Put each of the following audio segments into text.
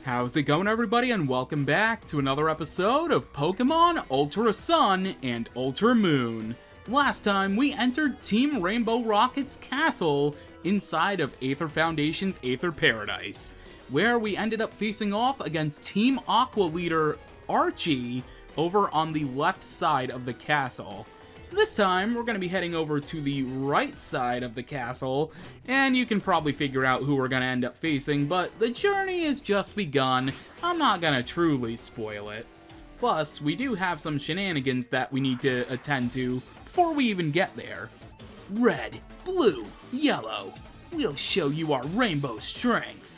How's it going, everybody, and welcome back to another episode of Pokémon Ultra Sun and Ultra Moon. Last time, we entered Team Rainbow Rocket's castle inside of Aether Foundation's Aether Paradise, where we ended up facing off against Team Aqua leader Archie over on the left side of the castle. This time, we're going to be heading over to the right side of the castle, and you can probably figure out who we're going to end up facing, but the journey has just begun. I'm not going to truly spoil it. Plus, we do have some shenanigans that we need to attend to before we even get there. Red, blue, yellow. We'll show you our rainbow strength.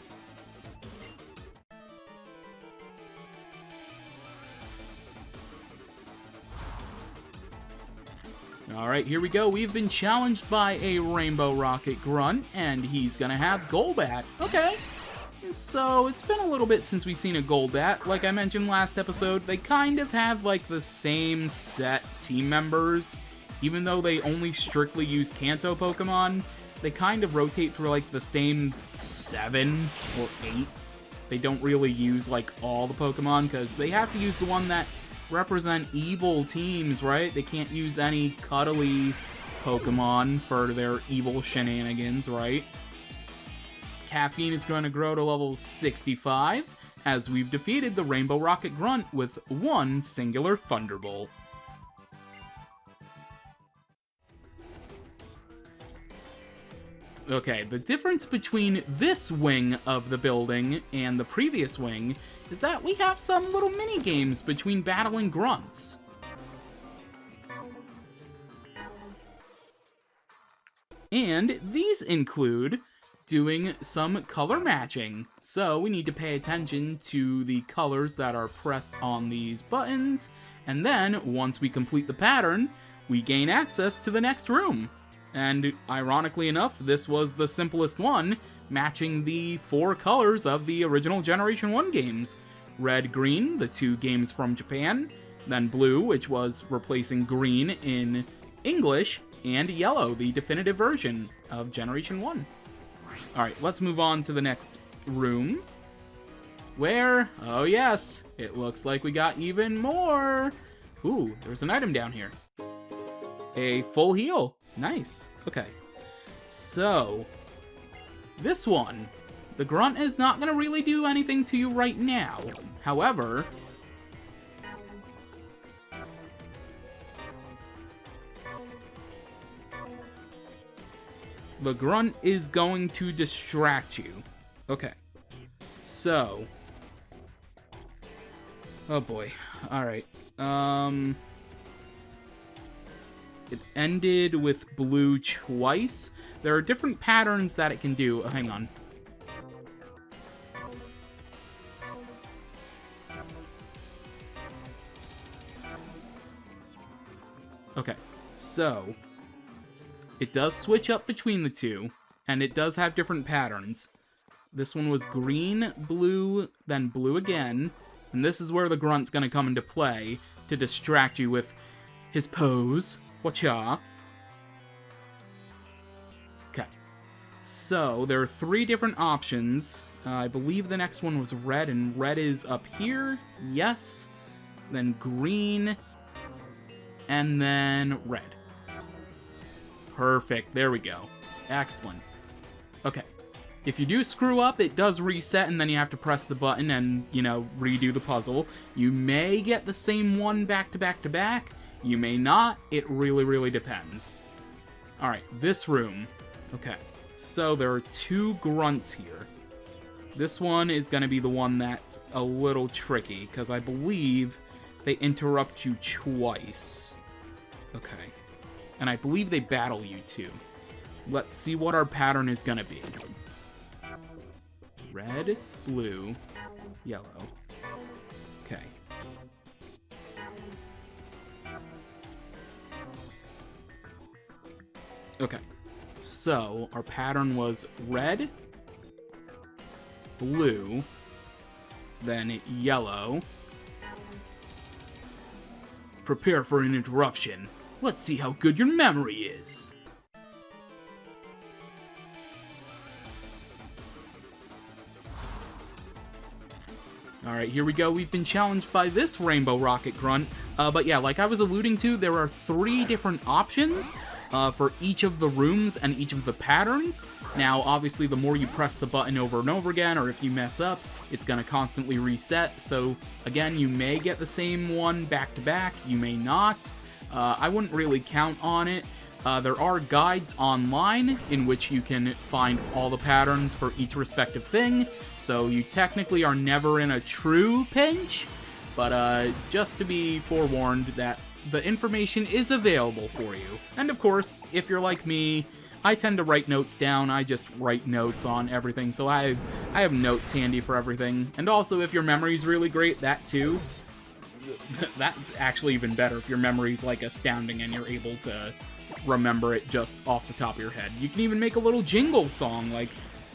Alright, here we go. We've been challenged by a Rainbow Rocket Grunt, and he's gonna have Golbat. Okay. So, it's been a little bit since we've seen a Golbat. Like I mentioned last episode, they kind of have, like, the same set team members. Even though they only strictly use Kanto Pokemon, they kind of rotate through, like, the same 7 or 8. They don't really use, like, all the Pokemon, because they have to use the one that represent evil teams, right? They can't use any cuddly Pokemon for their evil shenanigans, right? Caffeine is going to grow to level 65, as we've defeated the Rainbow Rocket Grunt with one singular Thunderbolt. Okay, the difference between this wing of the building and the previous wing is that we have some little mini-games between battling grunts. And these include doing some color matching. So we need to pay attention to the colors that are pressed on these buttons, and then once we complete the pattern, we gain access to the next room. And ironically enough, this was the simplest one, matching the 4 colors of the original Generation 1 games. Red, green, the 2 games from Japan, then blue, which was replacing green in English, and yellow, the definitive version of Generation 1. Alright, let's move on to the next room, where, oh yes, it looks like we got even more. Ooh, there's an item down here. A full heal. Nice. Okay. So, this one, the grunt is not going to really do anything to you right now. However, the grunt is going to distract you. Okay. So, oh boy. All right. It ended with blue twice. There are different patterns that it can do. Oh, hang on. Okay, so it does switch up between the two, and it does have different patterns. This one was green, blue, then blue again, and this is where the grunt's gonna come into play to distract you with his pose. Watcha. Okay. So, there are 3 different options. I believe the next one was red, and red is up here. Yes. Then green. And then red. Perfect. There we go. Excellent. Okay. If you do screw up, it does reset, and then you have to press the button and, you know, redo the puzzle. You may get the same one back to back to back. You may not. It really, really depends. Alright, this room. Okay, so there are 2 grunts here. This one is going to be the one that's a little tricky, because I believe they interrupt you twice. Okay. And I believe they battle you too. Let's see what our pattern is going to be. Red, blue, yellow. Okay. Okay, so our pattern was red, blue, then yellow. Prepare for an interruption. Let's see how good your memory is. Alright, here we go. We've been challenged by this Rainbow Rocket Grunt. But yeah, like I was alluding to, there are 3 different options for each of the rooms and each of the patterns. Now, obviously, the more you press the button over and over again, or if you mess up, it's going to constantly reset. So, again, you may get the same one back to back. You may not. I wouldn't really count on it. There are guides online in which you can find all the patterns for each respective thing, so you technically are never in a true pinch, but just to be forewarned that the information is available for you. And of course, if you're like me, I tend to write notes down. I just write notes on everything, so I have notes handy for everything. And also, if your memory's really great, that too. That's actually even better if your memory's like astounding and you're able to remember it just off the top of your head. You can even make a little jingle song, like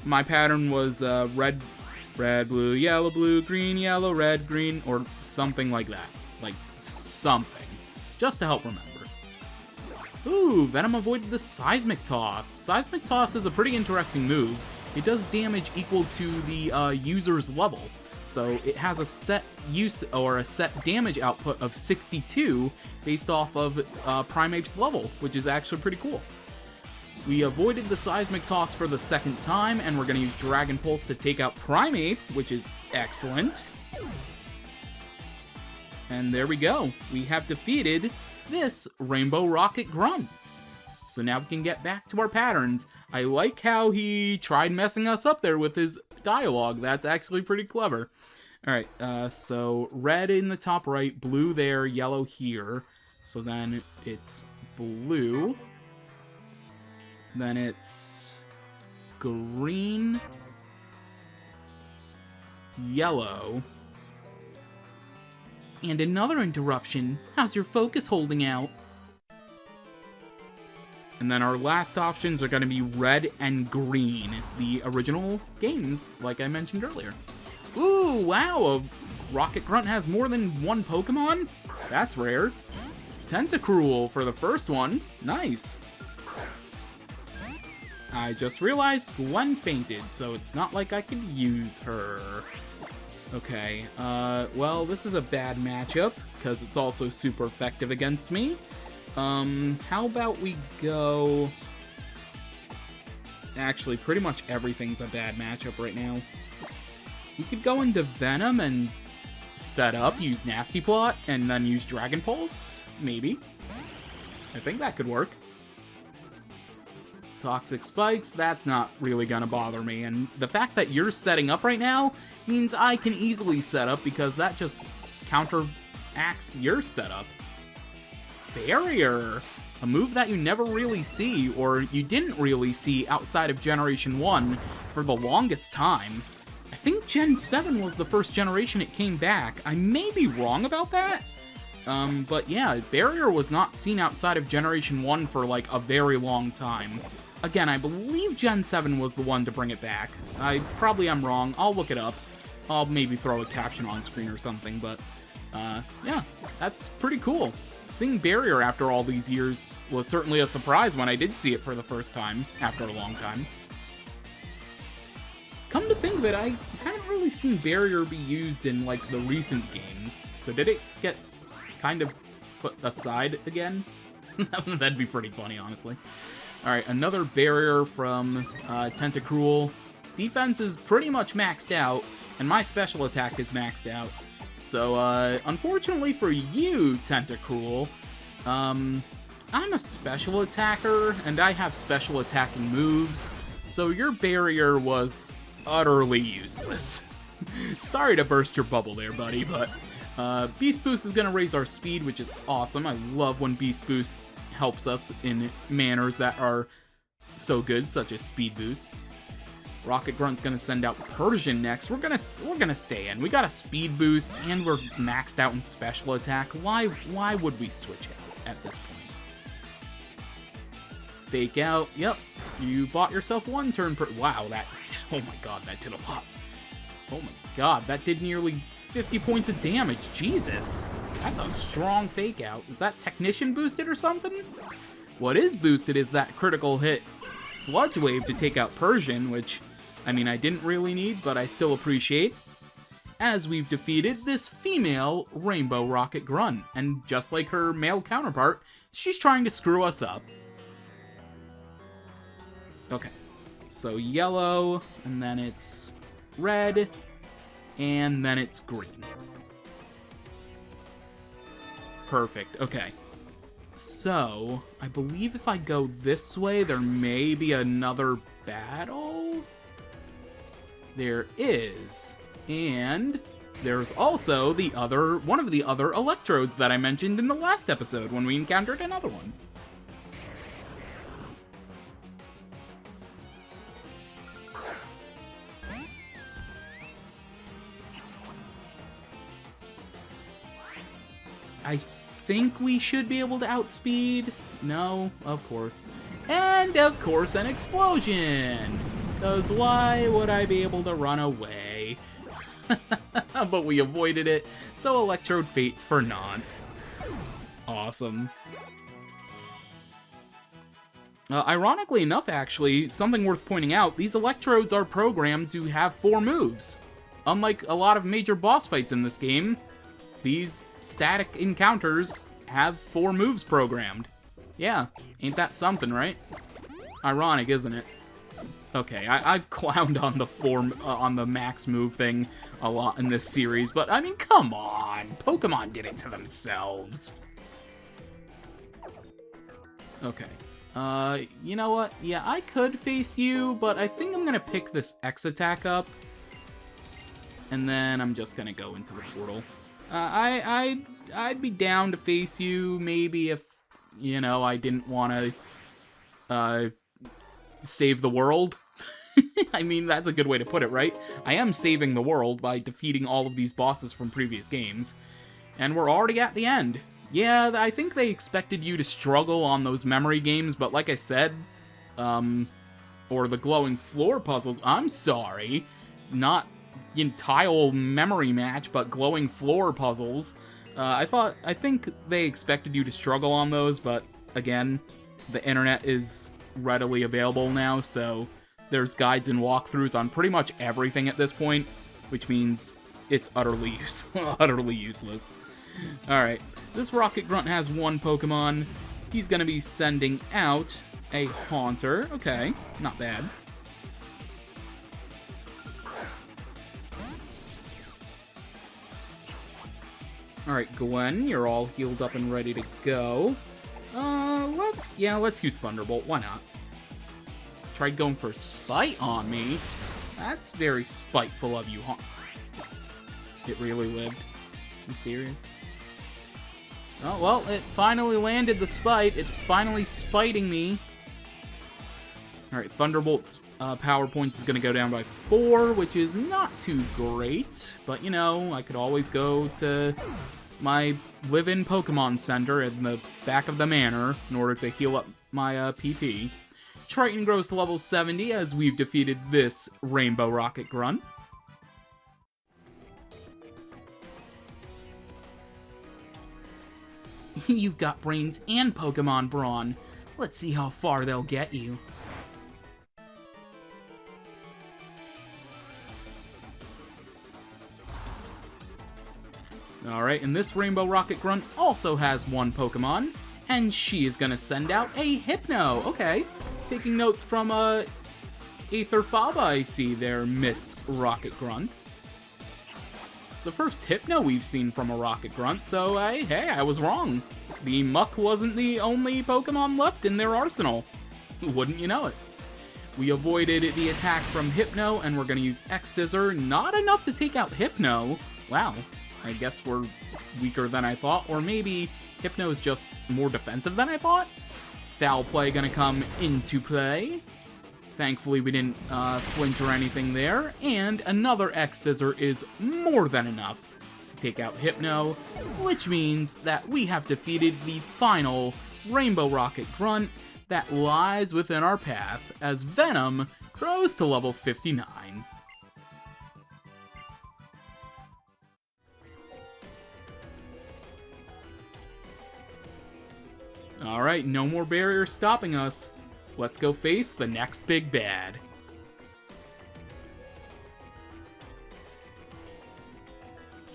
my pattern was red, blue, yellow, green, yellow, red, green, or something like that. Like something. Just to help remember. Ooh, Venom avoided the Seismic Toss. Seismic Toss is a pretty interesting move. It does damage equal to the user's level. So it has a set use or a set damage output of 62 based off of Primeape's level, which is actually pretty cool. We avoided the Seismic Toss for the 2nd time, and we're going to use Dragon Pulse to take out Primeape, which is excellent. And there we go. We have defeated this Rainbow Rocket Grunt. So now we can get back to our patterns. I like how he tried messing us up there with his dialogue. That's actually pretty clever. Alright, so red in the top right, blue there, yellow here. So then it's blue. Then it's green, yellow. And another interruption. How's your focus holding out? And then our last options are going to be red and green, the original games, like I mentioned earlier. Ooh, wow, a Rocket Grunt has more than one Pokemon? That's rare. Tentacruel for the first one. Nice. I just realized Gwen fainted, so it's not like I could use her. Okay, well, this is a bad matchup, because it's also super effective against me. How about we go... Actually, pretty much everything's a bad matchup right now. We could go into Venom and set up, use Nasty Plot, and then use Dragon Pulse? Maybe. I think that could work. Toxic Spikes, that's not really gonna bother me, and the fact that you're setting up right now means I can easily set up because that just counteracts your setup. Barrier! A move that you never really see, or you didn't really see outside of Generation 1 for the longest time. I think Gen 7 was the first generation it came back. I may be wrong about that, but yeah, Barrier was not seen outside of Generation 1 for like a very long time. Again, I believe Gen 7 was the one to bring it back. I probably am wrong. I'll look it up. I'll maybe throw a caption on screen or something, but yeah, that's pretty cool. Seeing Barrier after all these years was certainly a surprise when I did see it for the first time after a long time. Come to think of it, I haven't really seen Barrier be used in like the recent games. So did it get kind of put aside again? That'd be pretty funny, honestly. Alright, another Barrier from Tentacruel. Defense is pretty much maxed out, and my special attack is maxed out. So, unfortunately for you, Tentacruel, I'm a special attacker, and I have special attacking moves, so your Barrier was utterly useless. Sorry to burst your bubble there, buddy, but Beast Boost is going to raise our speed, which is awesome. I love when Beast Boost helps us in manners that are so good, such as speed boosts. Rocket Grunt's gonna send out Persian next. We're gonna stay in. We got a speed boost and we're maxed out in special attack. Why would we switch out at this point? Fake out. Yep. You bought yourself one turn per. Wow, oh my god, that did a lot. Oh my god, that did nearly 50 points of damage. Jesus. That's a strong fake out. Is that Technician boosted or something? What is boosted is that critical hit Sludge Wave to take out Persian, which, I mean, I didn't really need, but I still appreciate. as we've defeated this female Rainbow Rocket Grunt. And just like her male counterpart, she's trying to screw us up. Okay, so yellow, and then it's red, and then it's green. Perfect, okay. So, I believe if I go this way, there may be another battle? There is. And there's also one of the other electrodes that I mentioned in the last episode when we encountered another one. I think we should be able to outspeed. No, of course. And of course an explosion! Because why would I be able to run away? But we avoided it, so Electrode fates for naught. Awesome. Ironically enough, actually, something worth pointing out, these Electrodes are programmed to have 4 moves. Unlike a lot of major boss fights in this game, these static encounters have 4 moves programmed. Yeah, ain't that something, right? Ironic, isn't it? Okay, I've clowned on the max move thing a lot in this series, but I mean, come on! Pokemon did it to themselves. Okay. You know what? Yeah, I could face you, but I think I'm gonna pick this X attack up. And then I'm just gonna go into the portal. I'd be down to face you, maybe if, you know, I didn't want to, save the world. I mean, that's a good way to put it, right? I am saving the world by defeating all of these bosses from previous games. And we're already at the end. Yeah, I think they expected you to struggle on those memory games, but like I said, or the glowing floor puzzles, I'm sorry, not tile memory match, but glowing floor puzzles. I think they expected you to struggle on those, but again, the internet is readily available now, so there's guides and walkthroughs on pretty much everything at this point, which means it's utterly useless. Alright, this Rocket Grunt has 1 Pokemon. He's gonna be sending out a Haunter. Okay, not bad. Alright, Gwen, you're all healed up and ready to go. Let's use Thunderbolt, why not? Tried going for Spite on me. That's very spiteful of you, huh? It really lived. Are you serious? Oh, well, it finally landed the Spite. It's finally spiting me. Alright, Thunderbolt's power points is going to go down by 4, which is not too great. But, you know, I could always go to my live-in Pokemon Center in the back of the manor in order to heal up my PP. Triton grows to level 70 as we've defeated this Rainbow Rocket Grunt. You've got brains and Pokemon Brawn. Let's see how far they'll get you. Alright, and this Rainbow Rocket Grunt also has 1 Pokemon, and she is gonna send out a Hypno. Okay, taking notes from Aether Faba, I see there, Miss Rocket Grunt. The first Hypno we've seen from a Rocket Grunt, so hey, I was wrong. The Muck wasn't the only Pokemon left in their arsenal. Wouldn't you know it? We avoided the attack from Hypno, and we're gonna use X-Scissor. Not enough to take out Hypno. Wow, I guess we're weaker than I thought, or maybe Hypno is just more defensive than I thought? Foul Play gonna come into play. Thankfully, we didn't flinch or anything there, and another X-Scissor is more than enough to take out Hypno, which means that we have defeated the final Rainbow Rocket Grunt that lies within our path as Venom grows to level 59. Alright, no more barriers stopping us. Let's go face the next big bad.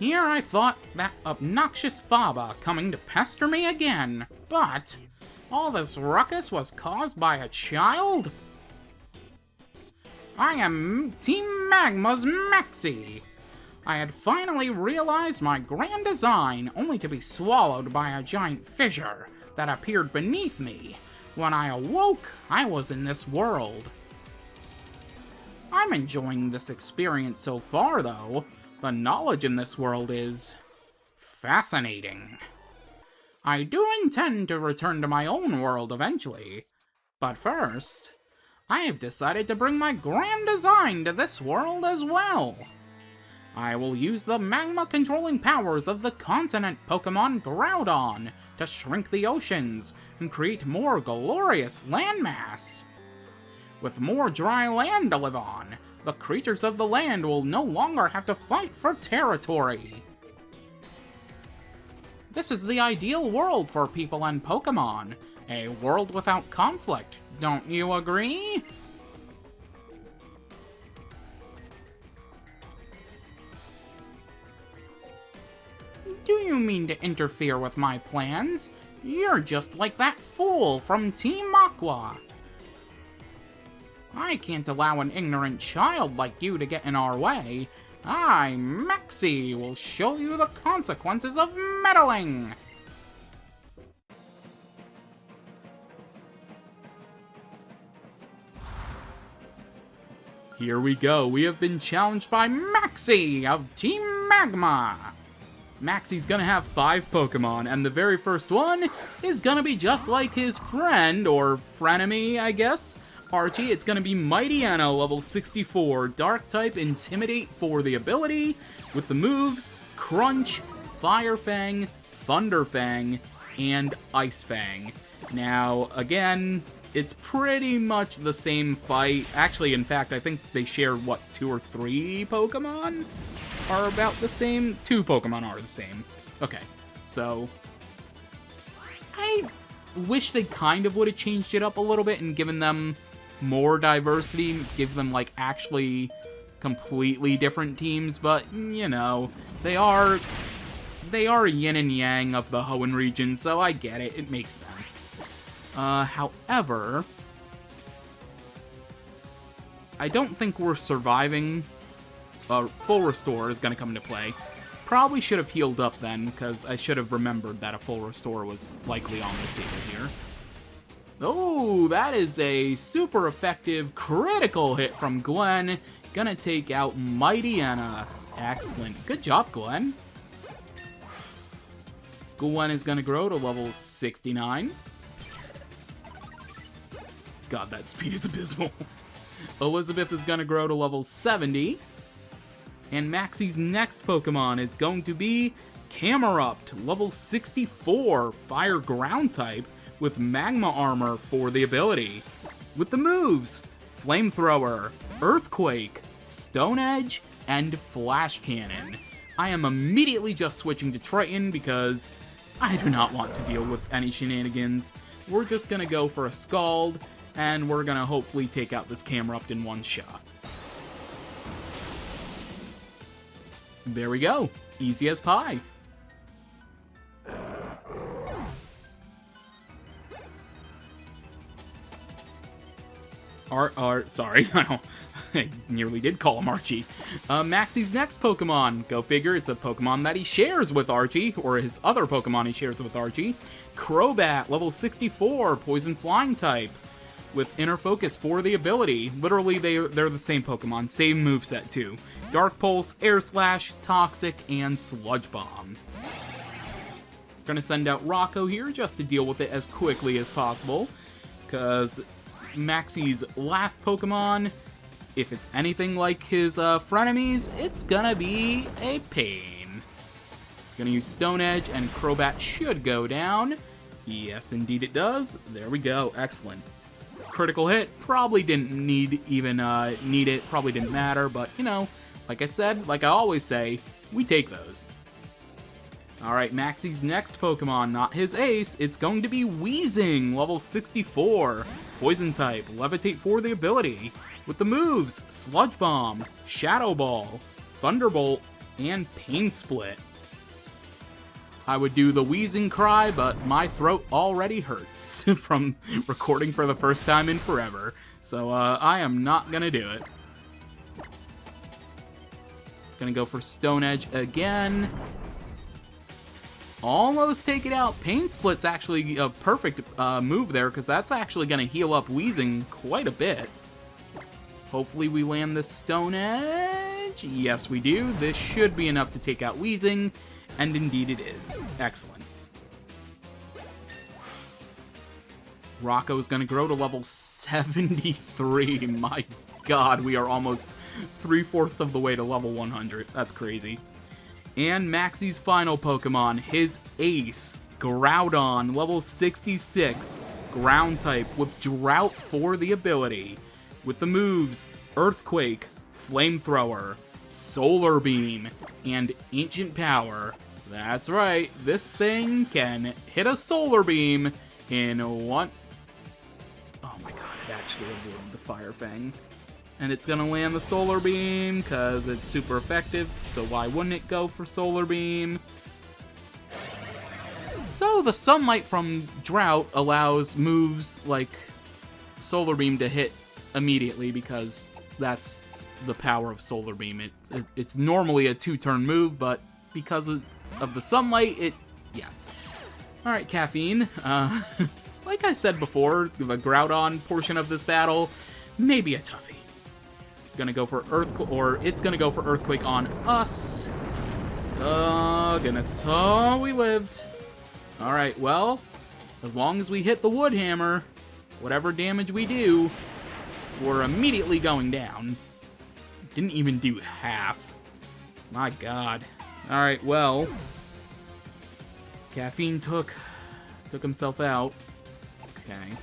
Here I thought that obnoxious Faba coming to pester me again, but all this ruckus was caused by a child? I am Team Magma's Maxie. I had finally realized my grand design, only to be swallowed by a giant fissure that appeared beneath me. When I awoke, I was in this world. I'm enjoying this experience so far, though. The knowledge in this world is fascinating. I do intend to return to my own world eventually, but first, I have decided to bring my grand design to this world as well. I will use the magma controlling powers of the continent Pokémon Groudon to shrink the oceans and create more glorious landmass. With more dry land to live on, the creatures of the land will no longer have to fight for territory. This is the ideal world for people and Pokémon, a world without conflict, don't you agree? Do you mean to interfere with my plans? You're just like that fool from Team Aqua. I can't allow an ignorant child like you to get in our way. I, Maxie, will show you the consequences of meddling! Here we go. We have been challenged by Maxie of Team Magma. Maxie's gonna have 5 Pokemon, and the very first one is gonna be just like his friend, or frenemy, I guess, Archie. It's gonna be Mightyena, level 64, Dark-type, Intimidate for the ability, with the moves Crunch, Fire Fang, Thunder Fang, and Ice Fang. Now, again, it's pretty much the same fight. Actually, in fact, I think they share, what, 2 or 3 Pokemon are about the same? 2 Pokemon are the same. Okay, so I wish they kind of would have changed it up a little bit and given them more diversity, give them, like, actually completely different teams, but, you know, they are yin and yang of the Hoenn region, so I get it. It makes sense. However, I don't think we're surviving. Full Restore is going to come into play. Probably should have healed up then, because I should have remembered that a Full Restore was likely on the table here. Oh, that is a super effective critical hit from Glenn. Gonna take out Mightyena. Excellent. Good job, Glenn. Glenn is gonna grow to level 69. God, that speed is abysmal. Elizabeth is gonna grow to level 70. And Maxie's next Pokemon is going to be Camerupt, level 64, Fire Ground type, with Magma Armor for the ability. With the moves Flamethrower, Earthquake, Stone Edge, and Flash Cannon. I am immediately just switching to Triton because I do not want to deal with any shenanigans. We're just gonna go for a Scald, and we're gonna hopefully take out this Camerupt in one shot. There we go. Easy as pie. Sorry, I nearly did call him Archie. Maxie's next Pokemon. Go figure, it's a Pokemon that he shares with Archie, or his other Pokemon he shares with Archie. Crobat, level 64, Poison Flying type, with Inner Focus for the ability. Literally, they're the same Pokemon, same moveset too. Dark Pulse, Air Slash, Toxic, and Sludge Bomb. Gonna send out Rocco here just to deal with it as quickly as possible, because Maxie's last Pokemon, if it's anything like his frenemies, it's gonna be a pain. Gonna use Stone Edge, and Crobat should go down. Yes, indeed it does. There we go. Excellent. Critical hit. Probably didn't need it. Probably didn't matter, but, you know, like I said, like I always say, we take those. Alright, Maxie's next Pokemon, not his ace, it's going to be Weezing, level 64. Poison type, Levitate for the ability. With the moves, Sludge Bomb, Shadow Ball, Thunderbolt, and Pain Split. I would do the wheezing cry, but my throat already hurts from recording for the first time in forever. So I am not gonna do it. Gonna go for Stone Edge again. Almost take it out. Pain Split's actually a perfect move there, because that's actually gonna heal up Wheezing quite a bit. Hopefully we land the Stone Edge. Yes, we do. This should be enough to take out Wheezing, and indeed it is. Excellent. Rocco's gonna grow to level 73. My god, we are almost 3/4 of the way to level 100. That's crazy. And Maxie's final Pokemon, his ace, Groudon, level 66, ground type with Drought for the ability. With the moves, Earthquake, Flamethrower, Solar Beam, and Ancient Power. That's right, this thing can hit a Solar Beam in one... Oh my god, it actually avoided the Fire Fang. And it's gonna land the Solar Beam, because it's super effective, so why wouldn't it go for Solar Beam? So the Sunlight from Drought allows moves like Solar Beam to hit immediately, because that's the power of Solar Beam. It's normally a 2-turn move, but because of the Sunlight, yeah. Alright, Caffeine. Like I said before, the Groudon portion of this battle, maybe a toughie. Gonna go for Earthquake, or it's gonna go for Earthquake on us. Oh, goodness. Oh, we lived. Alright, well, as long as we hit the Wood Hammer, whatever damage we do, we're immediately going down. Didn't even do half. My god. Alright, well, Caffeine took himself out. Okay.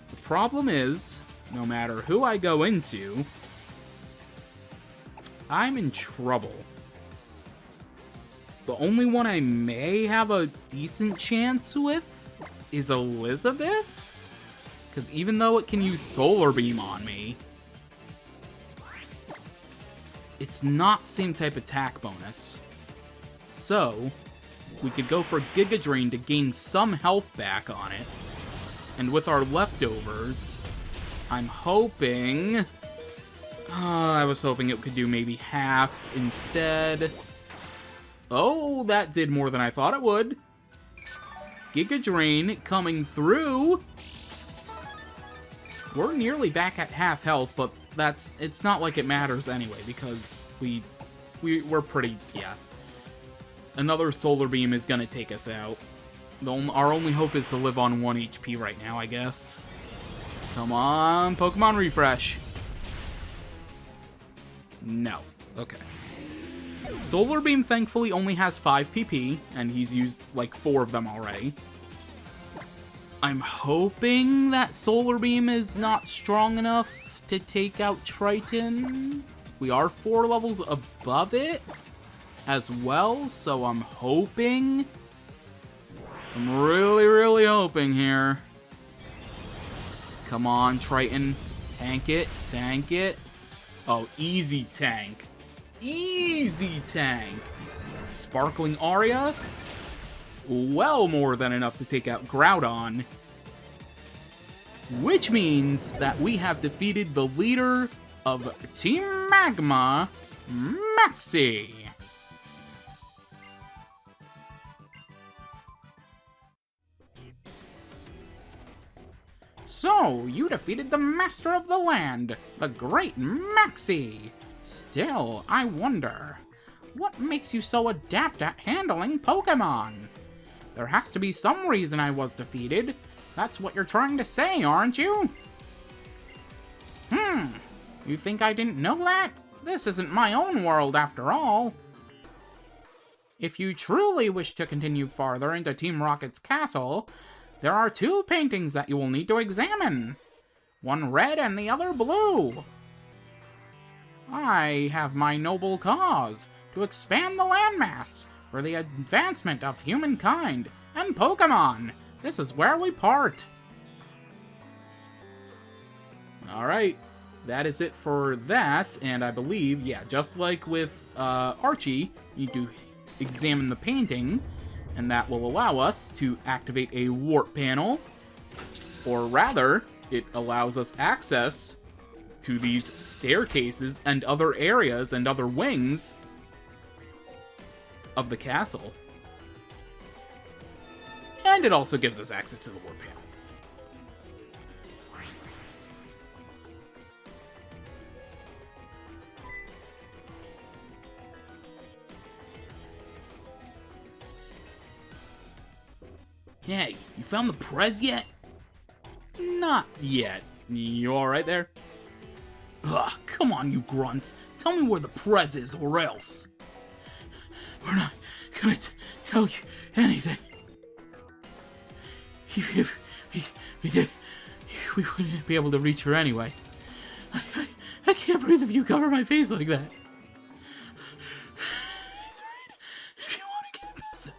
The problem is, no matter who I go into, I'm in trouble. The only one I may have a decent chance with is Elizabeth, because even though it can use Solar Beam on me, it's not same type attack bonus. So, we could go for Giga Drain to gain some health back on it, and with our leftovers, I'm hoping... I was hoping it could do maybe half instead. Oh, that did more than I thought it would. Giga Drain coming through. We're nearly back at half health, but it's not like it matters anyway, because we're pretty, yeah. Another Solar Beam is gonna take us out. Our only hope is to live on 1 HP right now, I guess. Come on, Pokemon Refresh. No. Okay. Solar Beam thankfully only has 5 PP, and he's used like 4 of them already. I'm hoping that Solar Beam is not strong enough to take out Triton. We are 4 levels above it as well, so I'm hoping. I'm really, really hoping here. Come on, Triton. Tank it, tank it. Oh, easy tank. Easy tank. Sparkling Aria. Well more than enough to take out Groudon. Which means that we have defeated the leader of Team Magma, Maxie. So, you defeated the master of the land, the great Maxie. Still, I wonder, what makes you so adept at handling Pokémon? There has to be some reason I was defeated. That's what you're trying to say, aren't you? You think I didn't know that? This isn't my own world after all. If you truly wish to continue farther into Team Rocket's castle, there are 2 paintings that you will need to examine. One red and the other blue. I have my noble cause to expand the landmass for the advancement of humankind and Pokémon. This is where we part. Alright, that is it for that, and I believe, yeah, just like with Archie, you need to examine the painting, and that will allow us to activate a warp panel, or rather, it allows us access to these staircases and other areas and other wings of the castle. And it also gives us access to the warp panel. Hey, you found the Prez yet? Not yet. You alright there? Ugh, come on, you grunts. Tell me where the Prez is, or else. We're not gonna tell you anything. If we did, we wouldn't be able to reach her anyway. I can't breathe if you cover my face like that. It's right. If you want to get past it,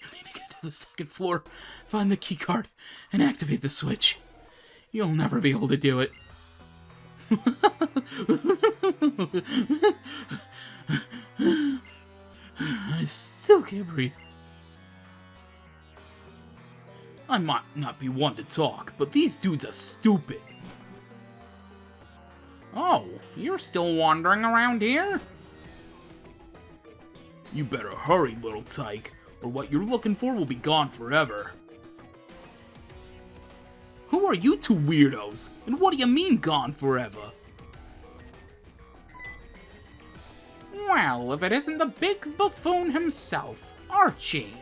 you'll need to get to the second floor, find the key card, and activate the switch. You'll never be able to do it. I still can't breathe. I might not be one to talk, but these dudes are stupid. Oh, you're still wandering around here? You better hurry, little tyke, or what you're looking for will be gone forever. Who are you two weirdos? And what do you mean gone forever? Well, if it isn't the big buffoon himself, Archie.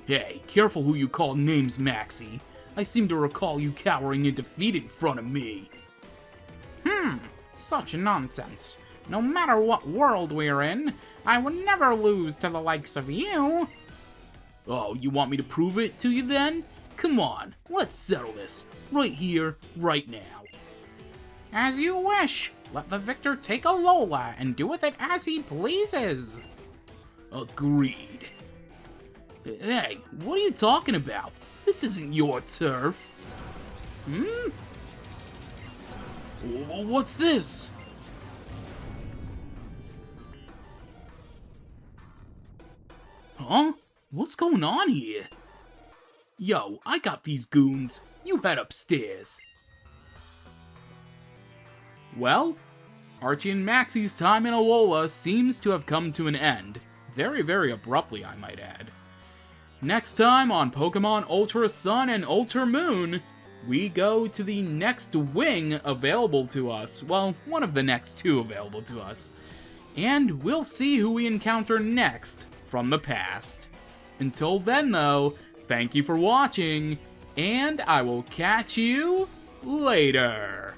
Hey, careful who you call names, Maxie. I seem to recall you cowering in defeat in front of me. Such nonsense. No matter what world we're in, I would never lose to the likes of you. Oh, you want me to prove it to you then? Come on, let's settle this. Right here, right now. As you wish. Let the victor take a Lola and do with it as he pleases. Agreed. Hey, what are you talking about? This isn't your turf. What's this? Huh? What's going on here? Yo, I got these goons. You head upstairs. Well, Archie and Maxie's time in Alola seems to have come to an end. Very, very abruptly, I might add. Next time on Pokemon Ultra Sun and Ultra Moon, we go to the next wing available to us. Well, one of the next two available to us. And we'll see who we encounter next from the past. Until then, though, thank you for watching, and I will catch you later.